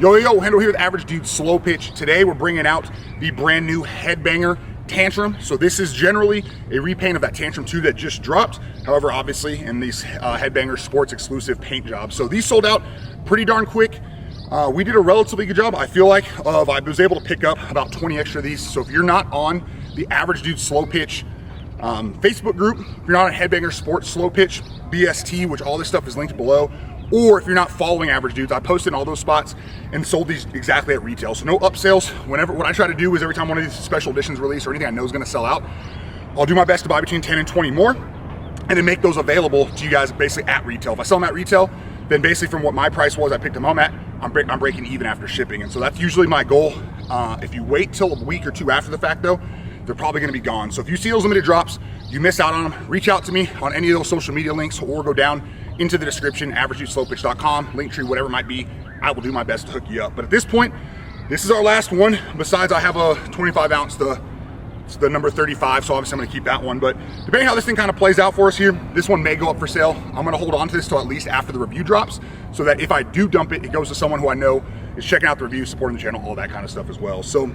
Yo, Hendo here with Average Dude Slow-Pitch. Today we're bringing out the brand new Headbanger Tantrum. So this is generally a repaint of that Tantrum 2 that just dropped. However, obviously in these Headbanger sports exclusive paint jobs. So these sold out pretty darn quick. We did a relatively good job, I feel like, I was able to pick up about 20 extra of these. So if you're not on the Average Dude Slow-Pitch Facebook group, if you're not on Headbanger Sports Slow-Pitch, BST, which all this stuff is linked below, or if you're not following Average Dudes, I posted in all those spots and sold these exactly at retail. So no upsells. What I try to do is every time one of these special editions release or anything I know is gonna sell out, I'll do my best to buy between 10 and 20 more and then make those available to you guys basically at retail. If I sell them at retail, then basically from what my price was I picked them home at, I'm breaking even after shipping. And so that's usually my goal. If you wait till a week or two after the fact though, they're probably gonna be gone. So if you see those limited drops, you miss out on them, reach out to me on any of those social media links or go down into the description, averagedudeslowpitch.com, Linktree, whatever it might be. I will do my best to hook you up. But at this point, this is our last one. Besides, I have a 25 ounce, it's the number 35, so obviously I'm gonna keep that one. But depending how this thing kind of plays out for us here, this one may go up for sale. I'm gonna hold on to this till at least after the review drops, so that if I do dump it, it goes to someone who I know is checking out the review, supporting the channel, all that kind of stuff as well. So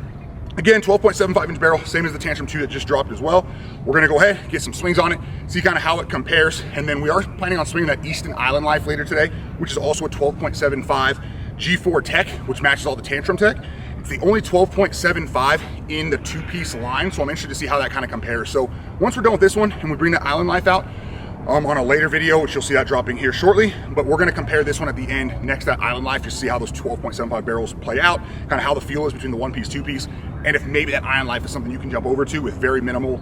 again, 12.75 inch barrel, same as the Tantrum 2 that just dropped as well. We're gonna go ahead, get some swings on it, see kind of how it compares, and then we are planning on swinging that Easton Island Life later today, which is also a 12.75 G4 tech, which matches all the Tantrum tech. It's the only 12.75 in the two-piece line, so I'm interested to see how that kind of compares. So once we're done with this one and we bring the Island Life out on a later video, which you'll see that dropping here shortly, but we're gonna compare this one at the end next to that Island Life, just to see how those 12.75 barrels play out, kind of how the feel is between the one-piece, two-piece, and if maybe that Island Life is something you can jump over to with very minimal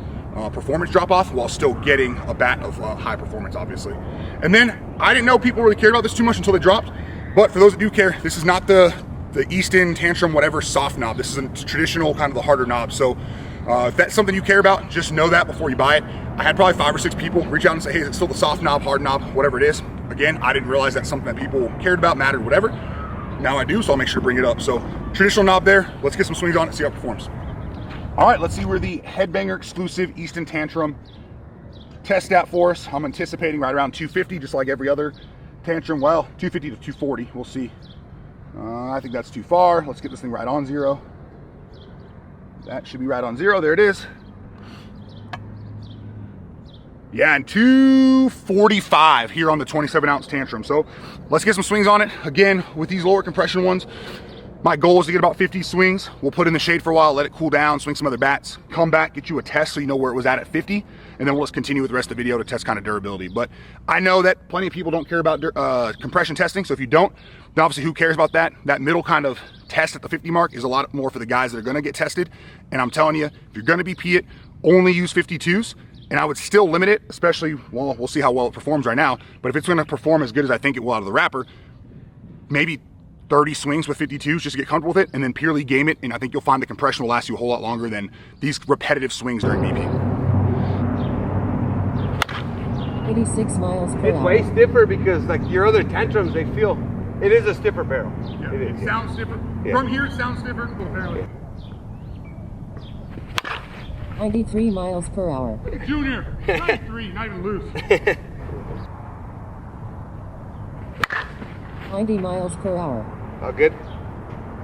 performance drop-off while still getting a bat of high performance, obviously. And then, I didn't know people really cared about this too much until they dropped, but for those that do care, this is not the Easton Tantrum whatever soft knob. This is a traditional, kind of the harder knob. So if that's something you care about, just know that before you buy it. I had probably 5 or 6 people reach out and say, hey, is it still the soft knob, hard knob, whatever it is? Again, I didn't realize that's something that people cared about, mattered, whatever. Now I do, so I'll make sure to bring it up. So traditional knob there. Let's get some swings on it, see how it performs. All right, let's see where the Headbanger exclusive Easton Tantrum test at for us. I'm anticipating right around 250, just like every other Tantrum. Well, 250 to 240, we'll see. I think that's too far. Let's get this thing right on zero. That should be right on zero. There it is. Yeah, and 245 here on the 27 ounce Tantrum. So let's get some swings on it. Again, with these lower compression ones, my goal is to get about 50 swings. We'll put it in the shade for a while, let it cool down, swing some other bats, come back, get you a test so you know where it was at 50, and then we'll just continue with the rest of the video to test kind of durability. But I know that plenty of people don't care about compression testing, so if you don't, then obviously who cares about that? That middle kind of test at the 50 mark is a lot more for the guys that are gonna get tested. And I'm telling you, if you're gonna BP it, only use 52s. And I would still limit it, especially, well, we'll see how well it performs right now, but if it's gonna perform as good as I think it will out of the wrapper, maybe 30 swings with 52s just to get comfortable with it, and then purely game it, and I think you'll find the compression will last you a whole lot longer than these repetitive swings during BP. 86 miles per hour. It's way stiffer because like your other Tantrums, they feel, it is a stiffer barrel. Yeah, it is, sounds stiffer. Yeah. From here it sounds stiffer, apparently. 93 miles per hour. Junior, 93, not even loose. 90 miles per hour. Oh, good?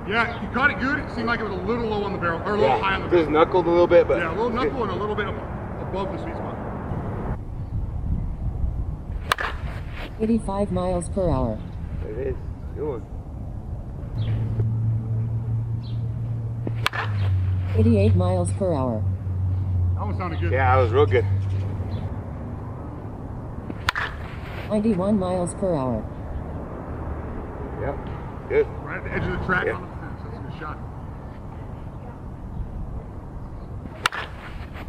Yeah, you caught it good. It seemed like it was a little low on the barrel, or a little high on the barrel. Just knuckled a little bit, but... Yeah, a little knuckle and a little bit above the sweet spot. 85 miles per hour. It is. Good one. 88 miles per hour. That one sounded good. Yeah, that was real good. 91 miles per hour. Yep, good. Right at the edge of the track Yeah. on the fence. That's a good shot.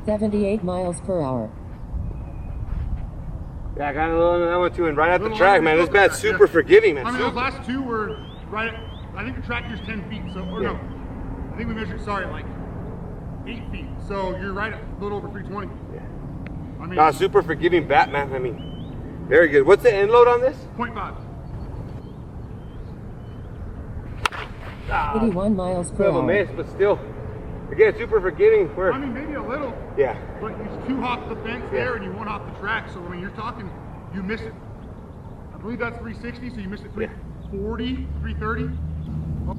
78 miles per hour. Yeah, I got a little on that one too, and right at the Little track, line man. This at the bat's track, super yeah. forgiving, man. I mean, those Super. last two were right at, I think the track here's 10 feet, so, or Yeah. no, I think we measured, sorry, like 8 feet. So you're right at a little over 320. Yeah. I mean, Nah, super forgiving bat, man. I mean, very good. What's the end load on this? 0.5. 81 miles per Bit of a hour. miss, but still, again, super forgiving. I mean, maybe a little, Yeah. but you 2 hop the fence there and you 1 hop the track. So, I mean, you're talking, you miss it. I believe that's 360, so you missed it 340, 330. Oh.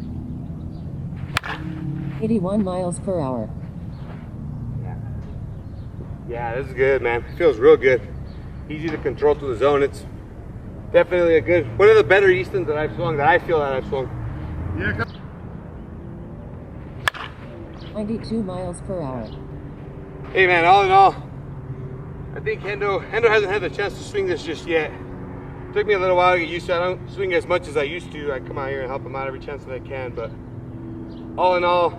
81 miles per hour. Yeah, this is good, man. Feels real good. Easy to control through the zone. It's definitely a good, one of the better Eastons that I've swung, that I feel that I've swung. Yeah. 92 miles per hour. Hey man, all in all, I think Hendo hasn't had the chance to swing this just yet. Took me a little while to get used to it. I don't swing as much as I used to. I come out here and help him out every chance that I can, but all in all,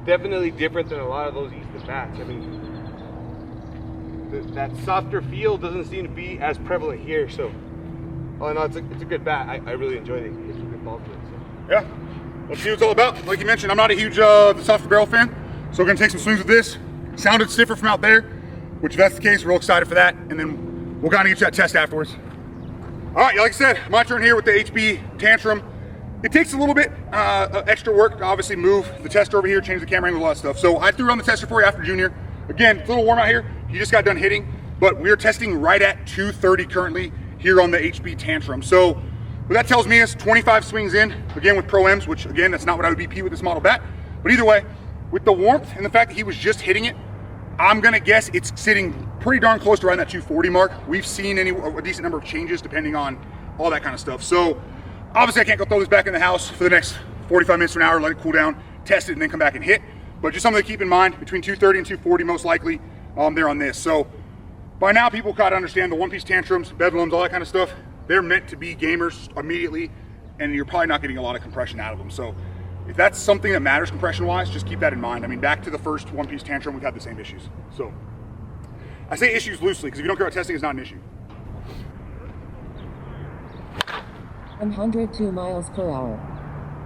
definitely different than a lot of those Easton bats. I mean, that softer feel doesn't seem to be as prevalent here, so all in all, it's a good bat. I really enjoyed it. It's some good balls to it. So. Yeah, let's see what it's all about. Like you mentioned, I'm not a huge the softer barrel fan, so we're gonna take some swings with this. Sounded stiffer from out there, which if that's the case, we're real excited for that, and then we'll kind of get you that test afterwards. All right, like I said, my turn here with the HB Tantrum. It takes a little bit extra work to obviously move the tester over here, change the camera angle, a lot of stuff. So I threw on the tester for you after junior. Again, it's a little warm out here. You just got done hitting, but we're testing right at 230 currently here on the HB Tantrum. So what that tells me is 25 swings in, again with Pro M's, which again, that's not what I would BP with this model bat. But either way, with the warmth and the fact that he was just hitting it, I'm gonna guess it's sitting pretty darn close to around that 240 mark. We've seen a decent number of changes depending on all that kind of stuff. So obviously I can't go throw this back in the house for the next 45 minutes to an hour, let it cool down, test it, and then come back and hit. But just something to keep in mind, between 230 and 240 most likely, they're on this. So by now people kind of understand the one-piece tantrums, bedlams, all that kind of stuff. They're meant to be gamers immediately, and you're probably not getting a lot of compression out of them. So if that's something that matters compression-wise, just keep that in mind. I mean, back to the first one-piece tantrum, we've had the same issues. So I say issues loosely, because if you don't care about testing, it's not an issue. 102 miles per hour.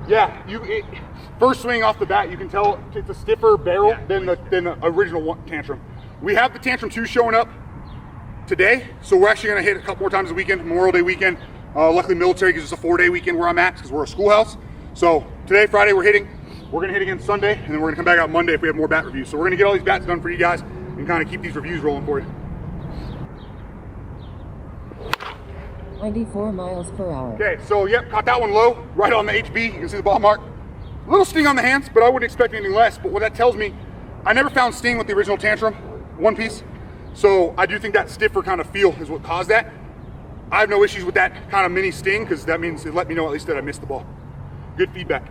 Yeah, first swing off the bat, you can tell it's a stiffer barrel than the original Tantrum. We have the Tantrum 2 showing up today, so we're actually gonna hit a couple more times a weekend, Memorial Day weekend. Luckily military gives us a 4-day weekend where I'm at, because we're a schoolhouse. So today, Friday, we're gonna hit again Sunday, and then we're gonna come back out Monday if we have more bat reviews. So we're gonna get all these bats done for you guys and kind of keep these reviews rolling for you. 94 miles per hour. Okay, so yep, caught that one low, right on the HB. You can see the ball mark. A little sting on the hands, but I wouldn't expect anything less. But what that tells me, I never found sting with the original Tantrum, one piece. So I do think that stiffer kind of feel is what caused that. I have no issues with that kind of mini sting, because that means it let me know at least that I missed the ball. Good feedback.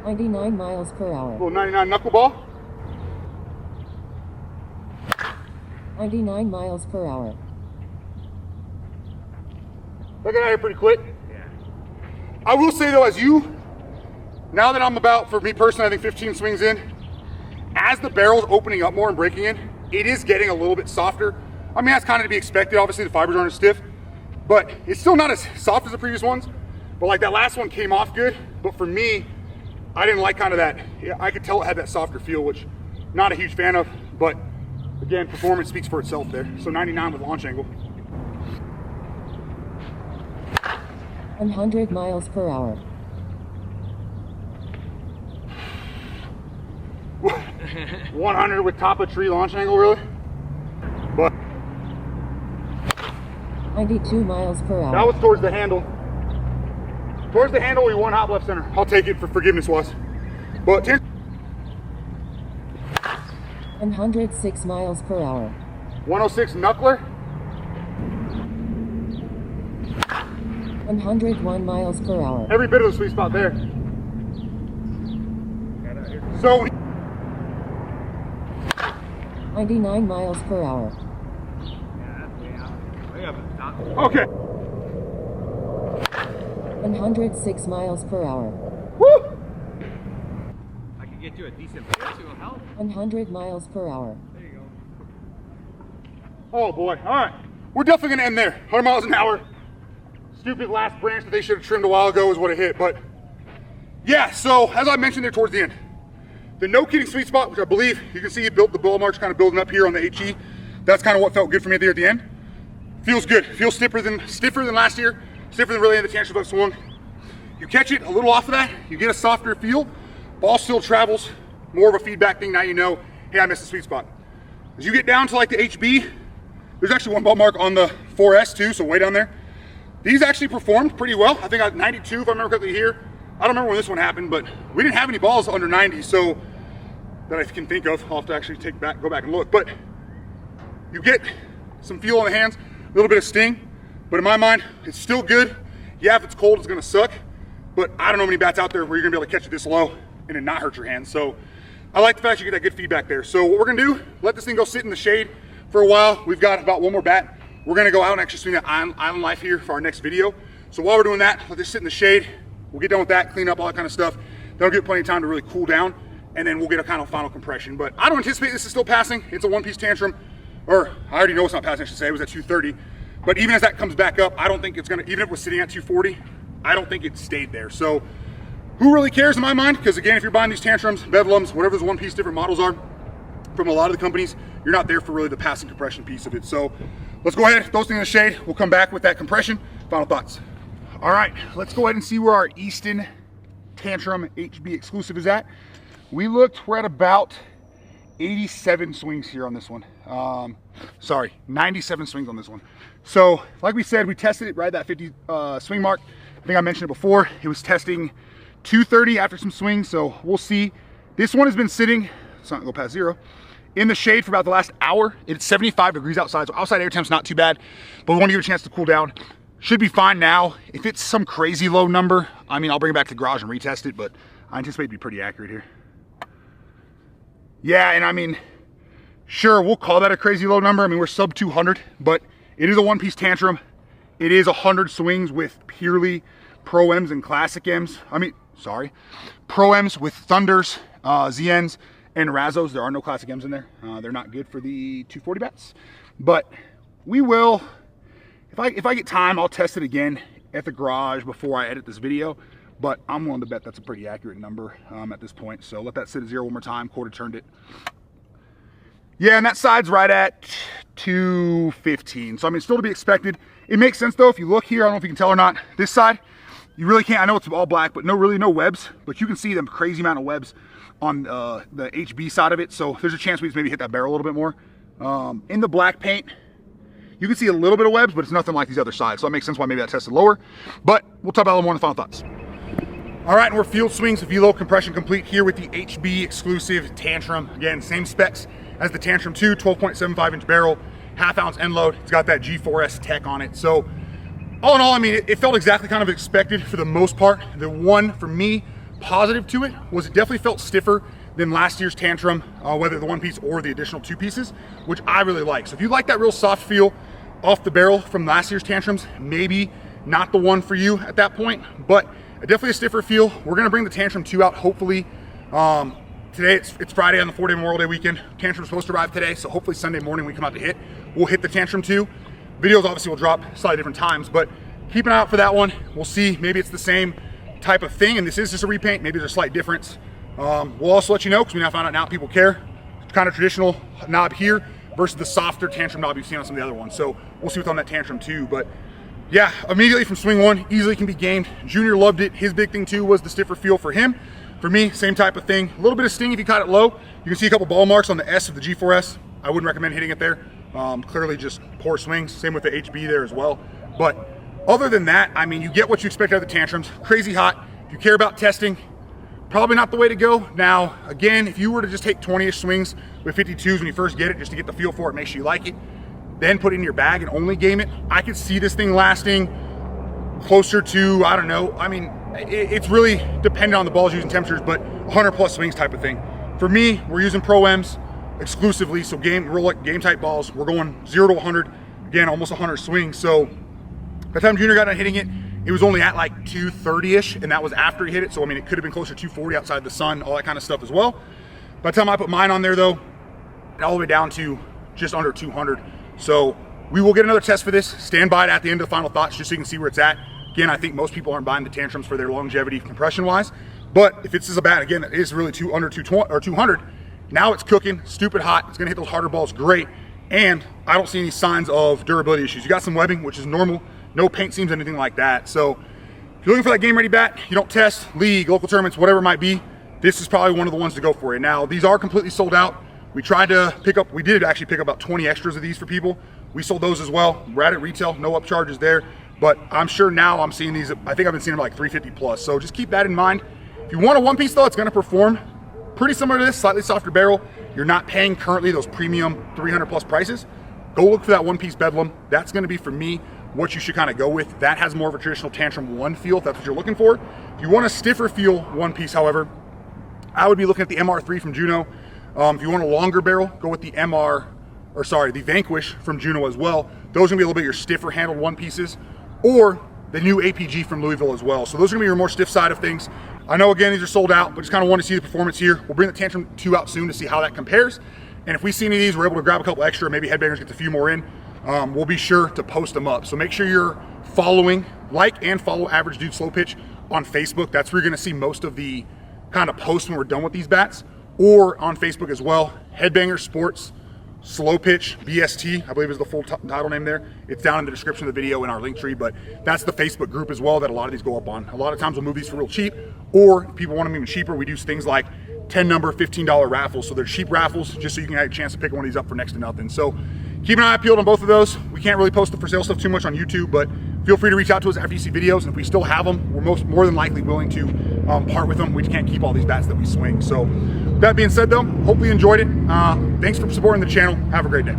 99 miles per hour. Little 99 knuckleball. 99 miles per hour. That got out here pretty quick. Yeah. I will say though, now that I'm about, for me personally, I think 15 swings in, as the barrel's opening up more and breaking in, it is getting a little bit softer. I mean, that's kind of to be expected. Obviously the fibers aren't as stiff, but it's still not as soft as the previous ones. But like that last one came off good, but for me, I didn't like kind of that. I could tell it had that softer feel, which not a huge fan of, but again, performance speaks for itself there. So 99 with launch angle. 100 miles per hour. $100 with top of tree launch angle, really? But 92 miles per hour. that was towards the handle. Towards the handle, we won hop left center. I'll take it for forgiveness-wise. But 106 miles per hour. 106 knuckler. 101 miles per hour. Every bit of the sweet spot there. So 99 miles per hour. okay. 106 miles per hour. Woo! I can get you a decent pitch, it will help. 100 miles per hour. There you go. Oh boy, all right. We're definitely gonna end there. 100 miles an hour. Stupid last branch that they should have trimmed a while ago is what it hit, but yeah, so as I mentioned there towards the end, the no kidding sweet spot, which I believe you can see built the ball marks kind of building up here on the HE. That's kind of what felt good for me there at the end. Feels good, feels stiffer than last year, stiffer than really any of the tantrums I've swung. You catch it a little off of that, you get a softer feel, ball still travels, more of a feedback thing. Now you know, hey, I missed the sweet spot. As you get down to like the HB, there's actually one ball mark on the 4S too, so way down there. These actually performed pretty well. I think I got 92 if I remember correctly here. I don't remember when this one happened, but we didn't have any balls under 90, so that I can think of. I'll have to actually go back and look. But you get some feel on the hands, a little bit of sting, but in my mind, it's still good. Yeah, if it's cold, it's gonna suck, but I don't know many bats out there where you're gonna be able to catch it this low and it not hurt your hands. So I like the fact you get that good feedback there. So what we're gonna do, let this thing go sit in the shade for a while. We've got about one more bat. We're gonna go out and actually swing that Island Life here for our next video. So while we're doing that, let this sit in the shade. We'll get done with that, clean up all that kind of stuff. That'll give plenty of time to really cool down, and then we'll get a kind of final compression. But I don't anticipate this is still passing. It's a one-piece Tantrum, or I already know it's not passing, I should say. It was at 230. But even as that comes back up, I don't think it's gonna, even if it was sitting at 240, I don't think it stayed there. So who really cares in my mind? Because again, if you're buying these Tantrums, Bedlams, whatever those one-piece different models are, from a lot of the companies, you're not there for really the passing compression piece of it. So let's go ahead, throw this thing in the shade. We'll come back with that compression. Final thoughts. All right, let's go ahead and see where our Easton Tantrum HB exclusive is at. We looked, we're at about 87 swings here on this one. Sorry, 97 swings on this one. So like we said, we tested it right at that 50 swing mark. I think I mentioned it before. It was testing 230 after some swings, so we'll see. This one has been sitting, it's not gonna go past zero, in the shade for about the last hour. It's 75 degrees outside, so outside air temp's not too bad, but we want to give it a chance to cool down. Should be fine now. If it's some crazy low number, I mean, I'll bring it back to the garage and retest it, but I anticipate it to be pretty accurate here. Yeah, and I mean, sure, we'll call that a crazy low number. I mean, we're sub 200, but it is a one-piece Tantrum. It is 100 swings with purely Pro M's and Classic M's. I mean, sorry, Pro M's with Thunders, ZNs, and Razzos. There are no Classic M's in there. They're not good for the 240 bats, but we will, if I get time, I'll test it again at the garage before I edit this video, but I'm willing to bet that's a pretty accurate number at this point. So let that sit at zero one more time, quarter turned it. Yeah, and that side's right at 215. So I mean, still to be expected. It makes sense though, if you look here, I don't know if you can tell or not, this side, you really can't, I know it's all black, but really no webs, but you can see them crazy amount of webs on the HB side of it. So there's a chance we just maybe hit that barrel a little bit more. In the black paint, you can see a little bit of webs, but it's nothing like these other sides. So that makes sense why maybe that tested lower, but we'll talk about it a little more in the final thoughts. All right, and we're field swings, velo compression complete here with the HB exclusive Tantrum. Again, same specs as the Tantrum 2, 12.75 inch barrel, half-ounce end load. It's got that G4S tech on it. So all in all, I mean, it felt exactly kind of expected for the most part. The one, for me, positive to it was it definitely felt stiffer than last year's Tantrum, whether the one piece or the additional two pieces, which I really like. So if you like that real soft feel off the barrel from last year's Tantrums, maybe not the one for you at that point, but definitely a stiffer feel. We're gonna bring the Tantrum 2 out, hopefully. Today, it's Friday on the 4-day Memorial Day weekend. Tantrum's supposed to arrive today, so hopefully Sunday morning we come out to hit. We'll hit the Tantrum 2. Videos obviously will drop slightly different times, but keep an eye out for that one. We'll see, maybe it's the same type of thing, and this is just a repaint, maybe there's a slight difference. We'll also let you know, because we now found out now people care. Kind of traditional knob here versus the softer Tantrum knob you've seen on some of the other ones. So we'll see what's on that Tantrum 2, but yeah, immediately from swing one, easily can be gamed. Junior loved it. His big thing too was the stiffer feel for him. For me, same type of thing. A little bit of sting if you caught it low. You can see a couple ball marks on the S of the G4S. I wouldn't recommend hitting it there. Clearly just poor swings. Same with the HB there as well. But other than that, I mean, you get what you expect out of the Tantrums. Crazy hot. If you care about testing, probably not the way to go. Now, again, if you were to just take 20-ish swings with 52s when you first get it, just to get the feel for it, make sure you like it, then put it in your bag and only game it, I could see this thing lasting closer to, I don't know, I mean, it's really dependent on the balls using temperatures, but 100 plus swings type of thing. For me, we're using Pro M's exclusively, so real game type balls. We're going 0 to 100, again, almost 100 swings. So by the time Junior got done hitting it, it was only at like 230-ish, and that was after he hit it. So I mean, it could have been closer to 240 outside the sun, all that kind of stuff as well. By the time I put mine on there though, all the way down to just under 200. So we will get another test for this. Stand by it at the end of the final thoughts just so you can see where it's at. Again, I think most people aren't buying the Tantrums for their longevity compression wise, but if it's a bat, again, that is really under 220 or 200, now it's cooking, stupid hot. It's gonna hit those harder balls great. And I don't see any signs of durability issues. You got some webbing, which is normal. No paint seams, anything like that. So if you're looking for that game ready bat, you don't test, league, local tournaments, whatever it might be, this is probably one of the ones to go for you. Now, these are completely sold out. We tried to pick up, we did actually pick up about 20 extras of these for people. We sold those as well. We're at it retail, no upcharges there. but I'm sure now I'm seeing these, I think I've been seeing them like 350 plus. So just keep that in mind. If you want a one piece though, it's gonna perform pretty similar to this, slightly softer barrel. You're not paying currently those premium 300 plus prices. Go look for that one piece Bedlam. That's gonna be, for me, what you should kind of go with. That has more of a traditional Tantrum 1 feel, if that's what you're looking for. If you want a stiffer feel one piece, however, I would be looking at the MR3 from Juno. If you want a longer barrel, go with the the Vanquish from Juno as well. Those are gonna be a little bit your stiffer handled one pieces, or the new APG from Louisville as well. So those are gonna be your more stiff side of things. I know again, these are sold out, but just kind of want to see the performance here. We'll bring the Tantrum 2 out soon to see how that compares. And if we see any of these, we're able to grab a couple extra, maybe Headbangers gets a few more in, we'll be sure to post them up. So make sure you're following, like and follow Average Dude Slow-Pitch on Facebook. That's where you're gonna see most of the kind of posts when we're done with these bats, or on Facebook as well. Headbanger Sports Slow-Pitch BST, I believe is the full title name there. It's down in the description of the video in our link tree, but that's the Facebook group as well that a lot of these go up on. A lot of times we'll move these for real cheap, or if people want them even cheaper, we do things like 10 number, $15 raffles. So they're cheap raffles, just so you can have a chance to pick one of these up for next to nothing. So keep an eye peeled on both of those. We can't really post the for sale stuff too much on YouTube, but feel free to reach out to us after you see videos. And if we still have them, we're more than likely willing to part with them. We just can't keep all these bats that we swing. So that being said though, hopefully you enjoyed it. Thanks for supporting the channel. Have a great day.